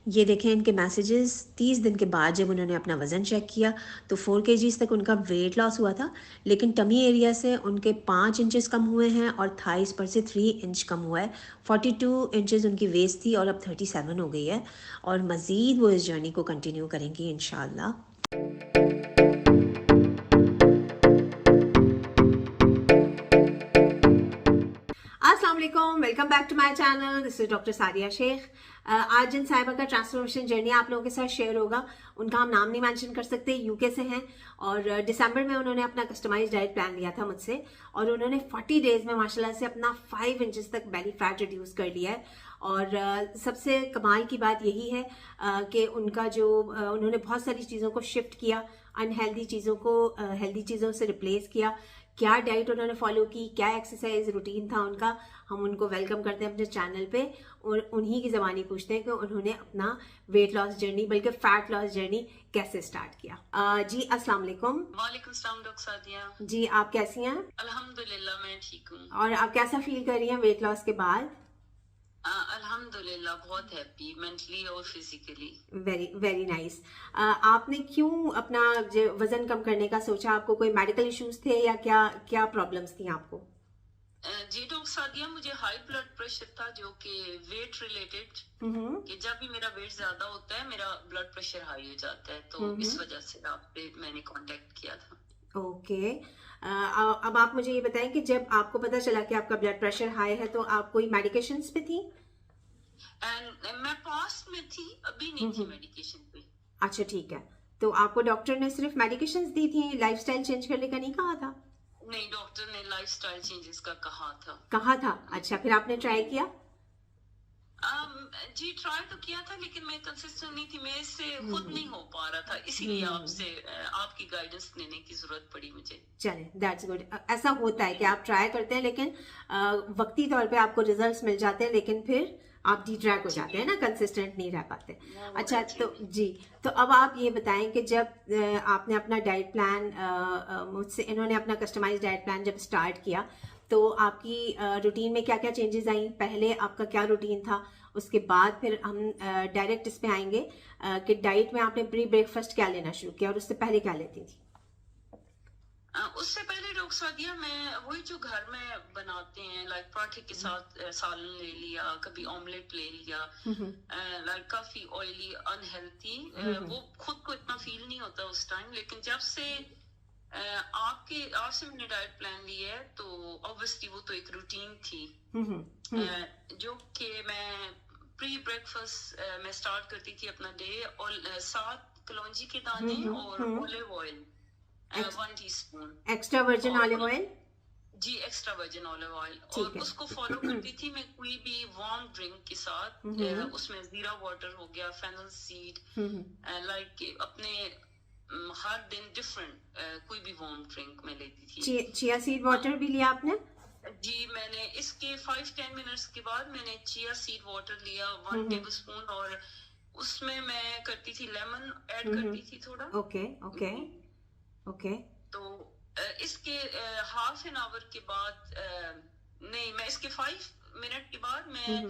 ये देखें इनके मैसेजेस। 30 दिन के बाद जब उन्होंने अपना वज़न चेक किया तो 4 kgs तक उनका वेट लॉस हुआ था, लेकिन टमी एरिया से उनके 5 इंचेस कम हुए हैं और थाइस पर से 3 इंच कम हुआ है। 42 इंचेस उनकी वेस्ट थी और अब 37 हो गई है, और मज़ीद वो इस जर्नी को कंटिन्यू करेंगी इंशाल्लाह। अस्सलाम वालेकुम, welcome back to my channel. This is doctor Sadia Sheikh. आज जिन साहिबा का ट्रांसफॉर्मेशन जर्नी आप लोगों के साथ शेयर होगा, उनका हम नाम नहीं मेंशन कर सकते, यूके से हैं और दिसंबर में उन्होंने अपना कस्टमाइज्ड डाइट प्लान लिया था मुझसे, और उन्होंने 40 डेज में माशाल्लाह से अपना 5 इंचेस तक बेली फैट रिड्यूस कर लिया है। और सबसे कमाल की बात यही है कि उनका जो उन्होंने बहुत सारी चीज़ों को शिफ्ट किया, अनहेल्दी चीज़ों को हेल्दी चीज़ों से रिप्लेस किया। क्या डाइट उन्होंने फॉलो की, क्या एक्सरसाइज रूटीन था उनका, हम उनको वेलकम करते हैं अपने चैनल पे और उन्हीं की ज़बानी पूछते हैं कि उन्होंने अपना वेट लॉस जर्नी बल्कि फैट लॉस जर्नी कैसे स्टार्ट किया। जी अस्सलाम वालेकुम। वालेकुम सलाम डॉक्टर सादिया। जी आप कैसी हैं? अल्हम्दुलिल्लाह मैं ठीक हूँ। और आप कैसा फील कर रही हैं वेट लॉस के बाद? अल्हम्दुलिल्लाह बहुत हैप्पी मेंटली और फिजिकली। Very very nice. आपने क्यों अपना वजन कम करने का सोचा? आपको कोई मेडिकल इश्यूज थे या क्या क्या प्रॉब्लम्स थी आपको? जी डॉक्टर सादिया, मुझे हाई ब्लड प्रेशर था जो कि वेट रिलेटेड, कि जब भी मेरा वेट ज्यादा होता है मेरा ब्लड प्रेशर हाई हो जाता है, तो इस वजह से आपसे मैंने कांटेक्ट किया था। ओके। अब आप मुझे ये बताएं कि जब आपको पता चला कि आपका ब्लड प्रेशर हाई है तो आप कोई मेडिकेशंस पे थी? एंड मैं पास में थी, अभी नहीं थी मेडिकेशन पे। अच्छा ठीक है। तो आपको डॉक्टर ने सिर्फ मेडिकेशंस दी थी, लाइफस्टाइल चेंज करने का नहीं कहा था? नहीं, डॉक्टर ने लाइफस्टाइल चेंजेस का कहा था। कहा था? अच्छा, फिर आपने ट्राई किया? जी ट्राई तो किया था, लेकिन मैं कंसिस्टेंट नहीं थी, मेरे से खुद नहीं हो पा रहा था, इसीलिए आपसे आपकी गाइडेंस लेने की जरूरत पड़ी मुझे। चले, दैट्स गुड। ऐसा होता है कि आप ट्राई करते हैं लेकिन वक्ती तौर पे आपको रिजल्ट्स मिल जाते हैं, लेकिन फिर आप डिट्रैक हो जाते हैं ना, कंसिस्टेंट नहीं रह पाते। अच्छा तो जी, तो अब आप ये बताएं कि जब आपने अपना डाइट प्लान मुझसे, इन्होंने अपना कस्टमाइज्ड डाइट प्लान जब स्टार्ट किया तो आपकी रूटीन में क्या क्या चेंजेस आई? पहले आपका क्या रूटीन था, उसके बाद फिर हम डायरेक्ट इस पे आएंगे कि डाइट में आपने प्री ब्रेकफास्ट क्या लेना शुरू किया और उससे पहले क्या लेती थी? उससे पहले डॉक्टर सादिया मैं वही जो घर में बनाते हैं, लाइक पराठे के साथ सालन ले लिया, कभी ऑमलेट ले लिया, लाइक काफी ऑयली अनहेल्थी, वो खुद को इतना फील नहीं होता उस टाइम, लेकिन जब से आपसे मैंने डाइट प्लान लिया है तो ऑब्वियसली वो तो एक रूटीन थी, जो कि मैं प्री ब्रेकफास्ट में स्टार्ट करती थी अपना डे, और 7 कलौंजी के दाने और olive oil 1 teaspoon extra virgin olive oil. जी एक्स्ट्रा वर्जिन ऑलिव ऑयल, और उसको फॉलो करती थी मैं कोई भी वार्म ड्रिंक के साथ, उसमें जीरा वाटर हो गया, फेनल सीड, लाइक अपने हर दिन डिफरेंट कोई भी वार्म ड्रिंक मैं लेती थी। चिया सीड वाटर भी लिया आपने? जी मैंने इसके 5-10 मिनट्स के बाद मैंने चिया सीड वाटर लिया 1 टेबलस्पून, और उसमें मैं करती थी लेमन ऐड करती थी थोड़ा। Okay okay okay. तो इसके हाफ एन आवर के बाद नहीं, मैं इसके 5 मिनट के बाद मैं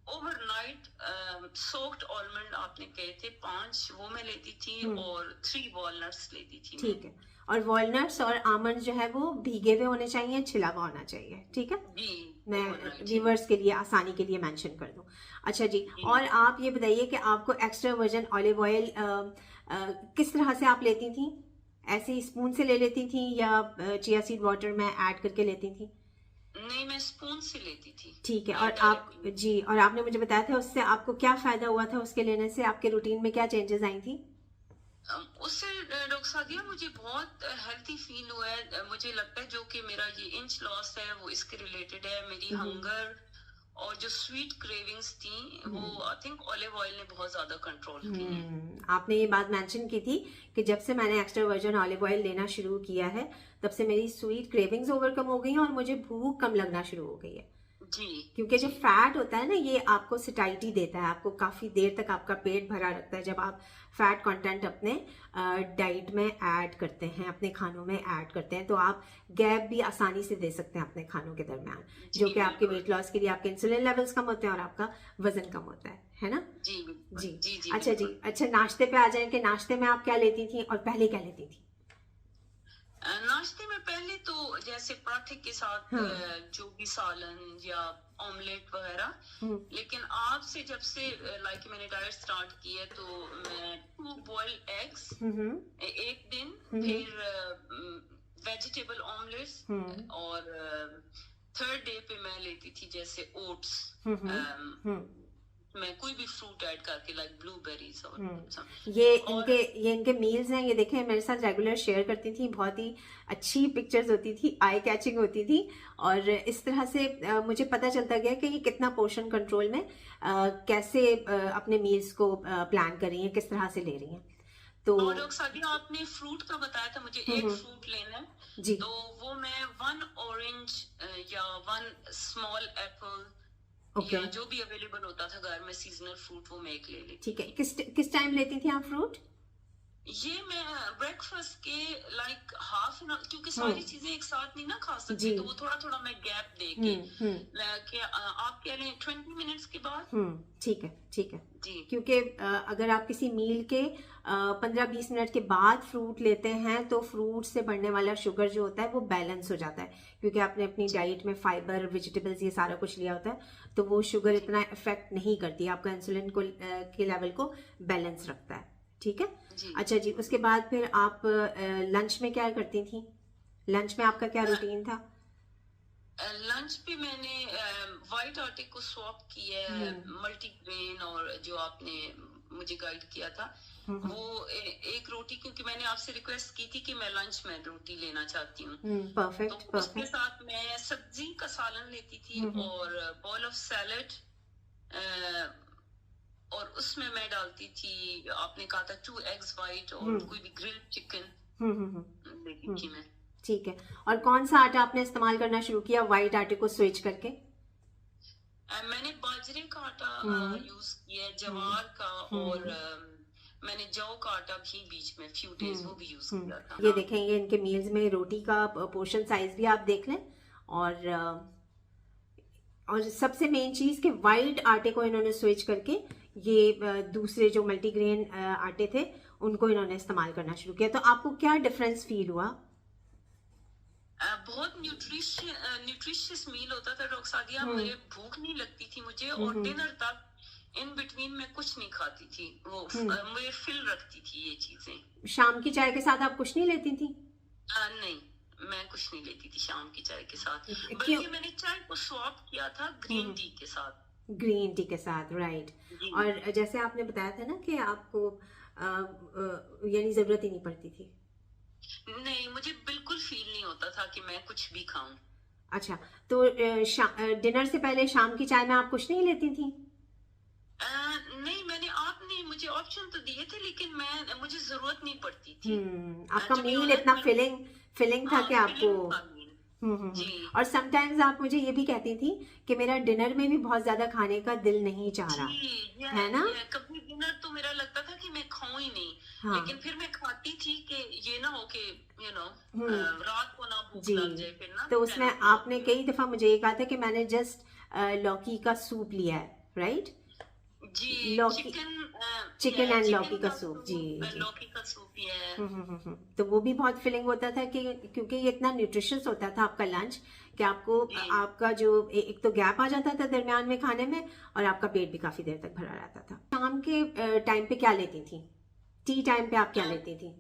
ओवरनाइट सोक्ड आलमंड आपने कहे थे 5, वो मैं लेती थी, और 3 वॉलनट्स लेती थी। ठीक है, और वॉलनट्स और आमंड जो है वो भीगे हुए होने चाहिए, छिला हुआ होना चाहिए, ठीक है? जी मैं व्यूअर्स के लिए आसानी के लिए मेंशन कर दूं। अच्छा जी, और आप ये बताइए कि आपको एक्स्ट्रा वर्जिन ऑलिव ऑयल किस तरह से आप लेती थी? ऐसे ही स्पून से ले लेती थी या चिया सीड वाटर में ऐड करके लेती थी? नहीं, मैं स्पून से लेती थी। ठीक है, और आप जी, और आपने मुझे बताया था उससे आपको क्या फायदा हुआ था, उसके लेने से आपके रूटीन में क्या चेंजेस आई थी? उससे डॉक्टर सादिया मुझे बहुत हेल्थी फील हुआ है, मुझे लगता है जो कि मेरा ये इंच लॉस है वो इसके रिलेटेड है। मेरी हंगर और जो स्वीट क्रेविंग्स थी वो आई थिंक ऑलिव ऑयल ने बहुत ज्यादा कंट्रोल की है। आपने ये बात मेंशन की थी कि जब से मैंने एक्स्ट्रा वर्जिन ऑलिव ऑयल लेना शुरू किया है तब से मेरी स्वीट क्रेविंग्स ओवरकम हो गई हैं और मुझे भूख कम लगना शुरू हो गई है। जी क्योंकि जो फैट होता है ना, ये आपको सिटाइटी देता है, आपको काफ़ी देर तक आपका पेट भरा रखता है जब आप फैट कंटेंट अपने डाइट में ऐड करते हैं, अपने खानों में ऐड करते हैं, तो आप गैप भी आसानी से दे सकते हैं अपने खानों के दरमियान, जो जी कि आपके बिल्कुल। वेट लॉस के लिए आपके इंसुलिन लेवल्स कम होते हैं और आपका वजन कम होता है ना? जी बिल्कुल। जी। जी जी अच्छा जी, बिल्कुल। अच्छा नाश्ते पे आ जाएं कि नाश्ते में आप क्या लेती थी और पहले क्या लेती थी? नाश्ते में पहले तो जैसे पराठे के साथ हाँ। जो भी सालन या ऑमलेट वगैरह, हम्म लेकिन आप से जब से लाइक मैंने डाइट स्टार्ट की है तो मैं 2 बॉइल्ड एग्स हम्म एक दिन, हम्म फिर वेजिटेबल ऑमलेट्स, हम्म और थर्ड डे पे मैं लेती थी जैसे ओट्स, हम्म हम्म मैं कोई भी फ्रूट ऐड करके लाइक ब्लूबेरीज और ये और इनके मील्स हैं, ये देखें मेरे साथ रेगुलर शेयर करती थी, बहुत ही अच्छी पिक्चर्स होती थी, आई कैचिंग होती थी, और इस तरह से मुझे पता चलता गया कि ये कितना पोर्शन कंट्रोल में कैसे अपने मील्स को प्लान कर रही हैं, किस तरह से ले रही हैं। तो और लोग सभी आपने फ्रूट का बताया था, मुझे एक फ्रूट लेना है, जी तो वो मैं 1 ऑरेंज या 1 स्मॉल एप्पल ओके या जो भी अवेलेबल होता था घर में सीजनल फ्रूट, वो मैं एक ले लेती ठीक है। थी। किस टाइम लेती थी आप फ्रूट? ये मैं ब्रेकफास्ट के लाइक हाफ एन आवर, क्योंकि सारी चीजें एक साथ नहीं ना खा सकती, जी तो वो थोड़ा थोड़ा मैं गैप दे के कि आप कह रहे हैं 20 मिनट्स के बाद। ठीक है ठीक है। जी क्योंकि अगर आप किसी मील के 15-20 मिनट के बाद फ्रूट लेते हैं तो फ्रूट से बढ़ने वाला शुगर जो होता है वो बैलेंस हो जाता है, क्योंकि आपने अपनी डाइट में फाइबर, वेजिटेबल्स, ये सारा कुछ लिया होता है, तो वो शुगर इतना इफेक्ट नहीं करती, आपका इंसुलिन को के लेवल को बैलेंस रखता है। ठीक है जी। अच्छा जी, उसके बाद फिर आप लंच में क्या करती थी? लंच में आपका क्या रूटीन था? लंच पे मैंने वाइट आटे को स्वैप किया है मल्टीग्रेन, और जो आपने मुझे गाइड किया था वो एक रोटी, क्योंकि मैंने आपसे रिक्वेस्ट की थी कि मैं लंच में रोटी लेना चाहती हूँ, परफेक्ट तो उसके परफेक्ट। साथ मैं सब्जी का सालन लेती थी और बॉल ऑफ सैलेड, और उसमें मैं डालती थी, आपने कहा था 2 एग्स वाइट, और कोई भी ग्रिल्ड चिकन लेती थी मैं। ठीक है। और कौन सा आटा आपने इस्तेमाल करना शुरू किया वाइट आटे को स्विच करके? मैंने बाजरे का आटा यूज किया, जवार का, और मैंने जौ का आटा भी बीच में फ्यू डेज वो भी यूज किया था। ये देखें, ये इनके मील्स में रोटी का पोर्शन साइज भी आप देख लें, और सबसे मेन चीज कि वाइट आटे को इन्होंने स्विच करके ये दूसरे जो मल्टीग्रेन आटे थे उनको इन्होंने इस्तेमाल करना शुरू किया। तो आपको क्या डिफरेंस फील हुआ? बहुत न्यूट्रिशियस मील होता था डॉक्टर सादिया, मुझे भूख नहीं लगती थी मुझे, और डिनर तक इन बिटवीन में कुछ नहीं खाती थी, वो मुझे फिल रखती थी ये चीजें। शाम की चाय के साथ आप कुछ नहीं लेती थी? नहीं, मैं कुछ नहीं लेती थी शाम की चाय के साथ, बल्कि मैंने चाय को स्वैप किया था ग्रीन टी के साथ। ग्रीन टी के साथ, राइट। और जैसे आपने बताया था ना कि आपको यानी जरूरत ही नहीं पड़ती थी? नहीं, मुझे बिल्कुल फील नहीं होता था कि मैं कुछ भी खाऊं। अच्छा, तो डिनर से पहले शाम की चाय में आप कुछ नहीं लेती थी? नहीं, आपने मुझे ऑप्शन तो दिए थे, लेकिन मुझे जरूरत नहीं पड़ती थी। आपका मील इतना फिलिंग था कि आपको जी। और समटाइम्स आप मुझे ये भी कहती थी कि मेरा डिनर में भी बहुत ज्यादा खाने का दिल नहीं चाह रहा, है ना? कभी डिनर तो मेरा लगता था कि मैं खाऊं ही नहीं, लेकिन फिर मैं खाती थी कि ये ना हो कि रात को ना भूख लग जाए फिर ना। तो उसमें आपने कई दफा मुझे ये कहा था कि मैंने जस्ट लौकी का सूप लिया है, राइट? जी, चिकन एंड लौकी का सूप। जी लौकी का सूप ही है। तो वो भी बहुत फिलिंग होता था कि क्योंकि ये इतना न्यूट्रिशियस होता था आपका लंच कि आपको आपका जो एक तो गैप आ जाता था दरमियान में खाने में, और आपका पेट भी काफी देर तक भरा रहता था। शाम के टाइम पे क्या लेती थी? टी टाइम पे आप क्या लेती थी?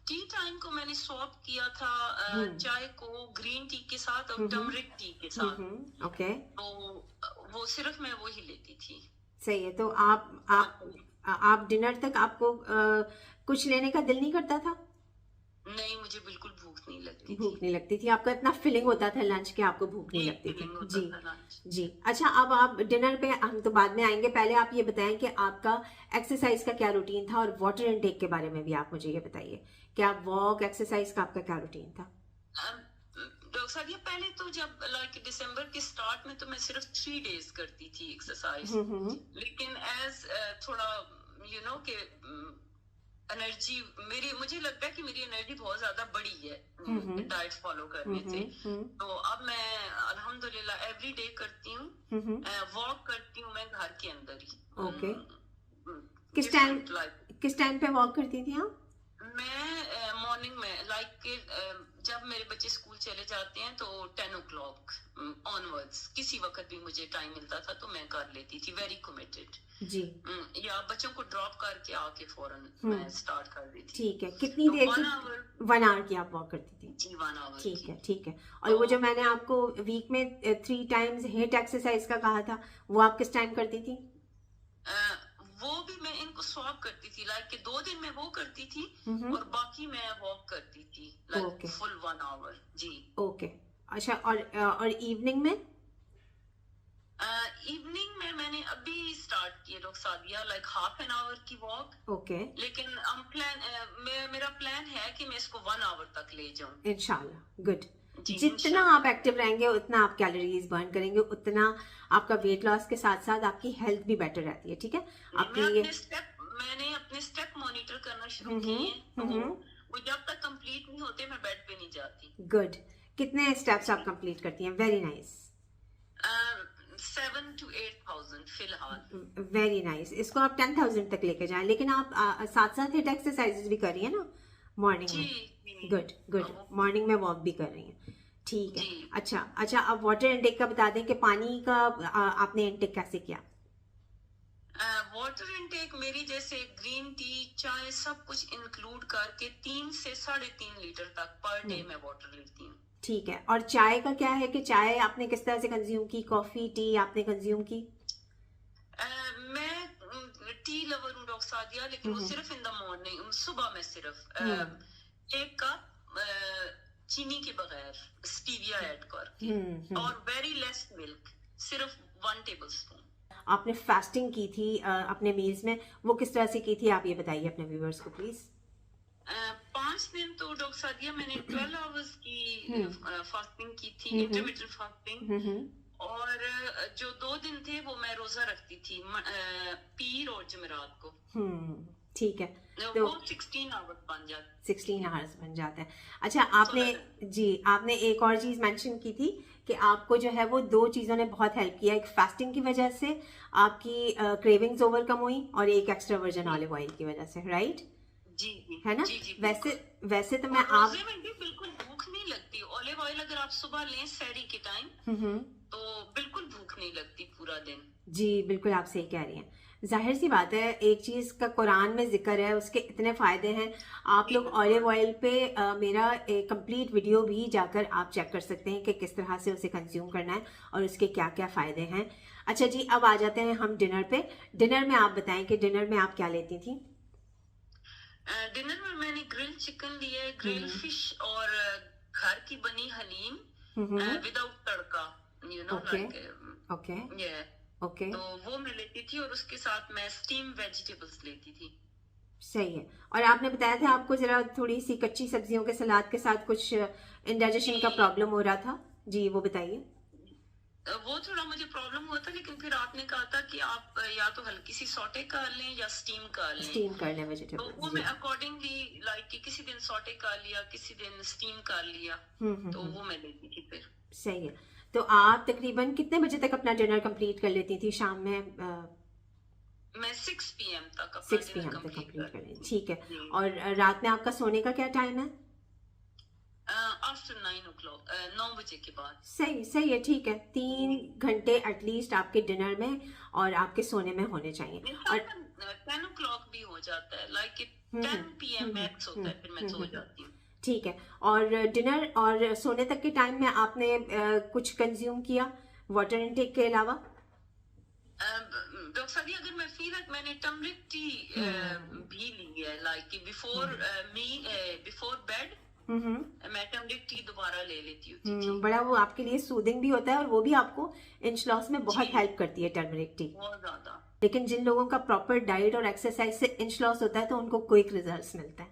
टी टाइम को मैंने स्वैप किया था चाय को ग्रीन टी के साथ और टर्मरिक टी के साथ। ओके, तो वो सिर्फ मैं वो ही लेती थी। सही है। तो आप डिनर तक आपको कुछ लेने का दिल नहीं करता था? नहीं, मुझे बिल्कुल भूख नहीं लगती थी। आपका इतना फिलिंग होता था लंच के आपको भूख नहीं लगती थी। जी। अच्छा, अब आप डिनर पे हम तो बाद में आएंगे, पहले आप ये बताएं कि आपका एक्सरसाइज का क्या रूटीन था, और वाटर इनटेक के बारे में भी आप मुझे ये बताइए कि आप वॉक एक्सरसाइज का आपका क्या रूटीन था? डॉक्टर सादिया पहले तो जब लाइक दिसंबर के स्टार्ट में तो मैं सिर्फ 3 डेज करती थी एक्सरसाइज, लेकिन एज थोड़ा यू नो कि एनर्जी मुझे लगता है कि मेरी एनर्जी बहुत ज्यादा बढ़ी है डाइट फॉलो करने से। तो अब मैं अल्हम्दुलिल्लाह एवरी डे करती हूँ, वॉक करती हूँ मैं घर के अंदर ही। ओके, किस टाइम पे वॉक करती थी आप? मैं मॉर्निंग में लाइक जब मेरे बच्चे स्कूल चले जाते हैं तो 10 o'clock ऑनवर्ड्स किसी वक्त भी मुझे टाइम मिलता था तो मैं कर लेती थी, वेरी कमिटेड जी। या बच्चों को ड्रॉप करके आके फौरन मैं स्टार्ट कर देती थी। ठीक है, कितनी देर की? 1 hour की आप वॉक करती थी? जी 1 hour। ठीक है, ठीक है। और वो जो मैंने आपको वीक में 3 times हिट एक्सरसाइज का कहा था, वो आप किस टाइम करती थी? वो भी मैं इनको स्वैप करती थी, लाइक कि 2 दिन मैं वो करती थी और बाकी मैं वॉक करती थी लाइक फुल 1 hour। जी ओके, अच्छा। और इवनिंग में? इवनिंग में मैंने अभी स्टार्ट किया doctor Sadia, like half an hour की वॉक। ओके, लेकिन मेरा प्लान है कि मैं इसको 1 hour तक ले जाऊं इंशाल्लाह। गुड। जितना आप एक्टिव रहेंगे उतना आप कैलोरीज बर्न करेंगे, उतना आपका वेट लॉस के साथ साथ आपकी हेल्थ भी बेटर रहती है। ठीक है, मैंने अपने स्टेप मॉनिटर करना शुरू किए, तो वो जब तक कंप्लीट नहीं होते मैं बेड पे नहीं जाती। गुड। कितने स्टेप्स आप कंप्लीट करती हैं? Very nice. 7 to 8,000 फिलहाल। Very nice. इसको आप 10,000 तक लेके जाएं, लेकिन आप साथ साथ हिट एक्सरसाइजेस भी कर रही है ना मॉर्निंग में? Good good. मॉर्निंग में वॉक भी कर रही हैं, ठीक है। अच्छा, अब वाटर इनटेक का बता दें कि पानी का आपने इनटेक कैसे किया? वाटर इनटेक मेरी जैसे ग्रीन टी, चाय सब कुछ इंक्लूड करके 3 से 3.5 लीटर तक पर डे मैं वाटर लेती हूँ। ठीक है। और चाय का क्या है कि चाय आपने किस तरह से कंज्यूम की? कॉफी, टी आपने कंज्यूम की? मैं टी लवर हूँ डॉक्टर सादिया, लेकिन वो सिर्फ इन द मॉर्निंग, सुबह में सिर्फ 1 कप चीनी के बगैर स्टीविया ऐड करके और वेरी लेस मिल्क, सिर्फ 1 टेबलस्पून। आपने फास्टिंग की थी अपने मील्स में, वो किस तरह से की थी आप ये बताइए अपने व्यूअर्स को प्लीज। 5 दिन तो डॉक्टर सादिया मैंने 12 आवर्स की फास्टिंग की थी, इंटरमिटेंट फास्टिंग। और जो 2 दिन थे वो मैं रोजा रखती थी, पीर और जुमेरात को। ठीक है, तो 16 आवर्स बन जाते। 16 आवर्स बन जाता है। अच्छा, आपने एक और चीज मेंशन की थी कि आपको जो है वो 2 चीजों ने बहुत हेल्प किया। एक फास्टिंग की वजह से आपकी क्रेविंग्स ओवरकम हुई और एक एक्स्ट्रा वर्जिन ऑलिव ऑयल की वजह से, राइट? जी है ना? जी, वैसे तो मैं बिल्कुल भूख नहीं लगती। ऑलिव ऑयल अगर आप सुबह लें सहरी के टाइम तो बिल्कुल भूख नहीं लगती पूरा दिन। जी बिल्कुल, आप सही कह रही हैं। जाहिर सी बात है, एक चीज का कुरान में जिक्र है, उसके इतने फायदे हैं। आप लोग ऑलिव ऑयल पे मेरा एक कंप्लीट वीडियो भी जाकर आप चेक कर सकते हैं कि किस तरह से उसे कंज्यूम करना है और उसके क्या क्या फायदे हैं। अच्छा जी, अब आ जाते हैं हम डिनर पे। डिनर में आप बताएं कि डिनर में आप क्या लेती थी? डिनर में मैंने ग्रिल चिकन लिया, ग्रिल फिश और घर की बनी haleem without tadka, you know, okay. तो वो मैं लेती थी और उसके साथ मैं स्टीम वेजिटेबल्स लेती थी। सही है। और आपने बताया था आपको जरा थोड़ी सी कच्ची सब्जियों के सलाद के साथ कुछ इंडाइजेशन का प्रॉब्लम हो रहा था, जी वो बताइए। वो थोड़ा मुझे प्रॉब्लम हुआ था, लेकिन फिर आपने कहा था कि आप या तो हल्की सी सॉटे कर लें या स्टीम कर लें। स्टीम कर लें वेजिटेबल। तो वो मैं अकॉर्डिंगली लाइक कि किसी दिन सॉटे कर लिया, किसी दिन स्टीम कर लिया, तो वो मैं लेती थी फिर। सही है। तो आप तकरीबन कितने बजे तक अपना डिनर कंप्लीट कर लेती थी शाम में? मैं 6 PM तक 6 PM तक कंप्लीट कर लेती, ठीक है। और रात में आपका सोने का क्या टाइम है? आफ्टर 9 o'clock, 9 बजे के बाद। सही है, ठीक है। 3 घंटे एटलीस्ट आपके डिनर में और आपके सोने में होने चाहिए। और 10 o'clock भी हो जाता है, लाइक 10 PM मैक्स होता है, फिर मैं सो जाती हूँ। ठीक है। और डिनर और सोने तक के टाइम में आपने कुछ कंज्यूम किया वाटर इनटेक के अलावा? डॉक्टर सादिया, अगर मैं फील मैंने टर्मरिक टी भी ली है, लाइक बिफोर बेड मैं टर्मरिक टी दोबारा ले लेती हूँ। बड़ा वो आपके लिए सूदिंग भी होता है और वो भी आपको इंच लॉस में बहुत हेल्प करती है टर्मरिक टी, बहुत ज्यादा। लेकिन जिन लोगों का प्रॉपर डाइट और एक्सरसाइज से इंच लॉस होता है तो उनको क्विक रिजल्ट्स मिलता है,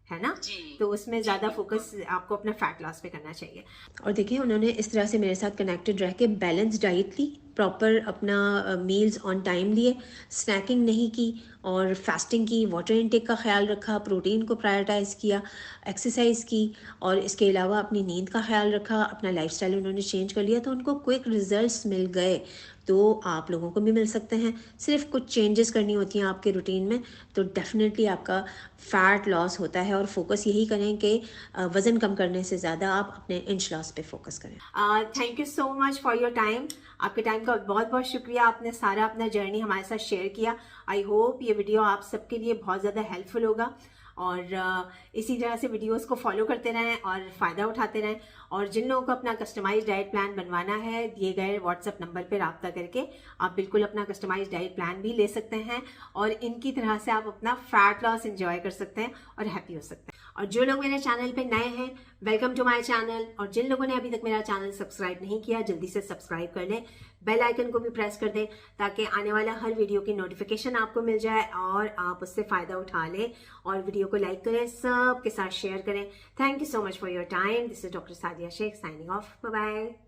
है ना? जी तो उसमें जी ज़्यादा बिल्कुल। फोकस आपको अपना फैट लॉस पे करना चाहिए। और देखिए उन्होंने इस तरह से मेरे साथ कनेक्टेड रह के बैलेंस डाइट ली, प्रॉपर अपना मील्स ऑन टाइम लिए, स्नैकिंग नहीं की और फास्टिंग की, वाटर इनटेक का ख्याल रखा, प्रोटीन को प्रायोरिटाइज़ किया, एक्सरसाइज की और इसके अलावा अपनी नींद का ख्याल रखा, अपना लाइफस्टाइल उन्होंने चेंज कर लिया तो उनको क्विक रिजल्ट्स मिल गए। तो आप लोगों को भी मिल सकते हैं, सिर्फ कुछ चेंजेस करनी होती हैं आपके रूटीन में, तो डेफिनेटली आपका फ़ैट लॉस होता है। और फोकस यही करें कि वज़न कम करने से ज़्यादा आप अपने इंच लॉस पे फोकस करें। Thank you so much for your time. आपके टाइम का बहुत बहुत शुक्रिया, आपने सारा अपना जर्नी हमारे साथ शेयर किया। आई होप ये वीडियो आप सबके लिए बहुत ज़्यादा हेल्पफुल होगा और इसी तरह से वीडियोस को फॉलो करते रहें और फ़ायदा उठाते रहें। और जिन लोगों को अपना कस्टमाइज्ड डाइट प्लान बनवाना है, दिए गए व्हाट्सएप नंबर पर रब्ता करके आप बिल्कुल अपना कस्टमाइज्ड डाइट प्लान भी ले सकते हैं और इनकी तरह से आप अपना फैट लॉस एंजॉय कर सकते हैं और हैप्पी हो सकते हैं। और जो लोग मेरे चैनल पे नए हैं, वेलकम टू माय चैनल। और जिन लोगों ने अभी तक मेरा चैनल सब्सक्राइब नहीं किया, जल्दी से सब्सक्राइब कर लें, बेल आइकन को भी प्रेस कर दें ताकि आने वाला हर वीडियो की नोटिफिकेशन आपको मिल जाए और आप उससे फ़ायदा उठा लें। और वीडियो को लाइक करें, सबके साथ शेयर करें। Thank you so much for your time. This is doctor Sadia Sheikh signing off. Bye bye.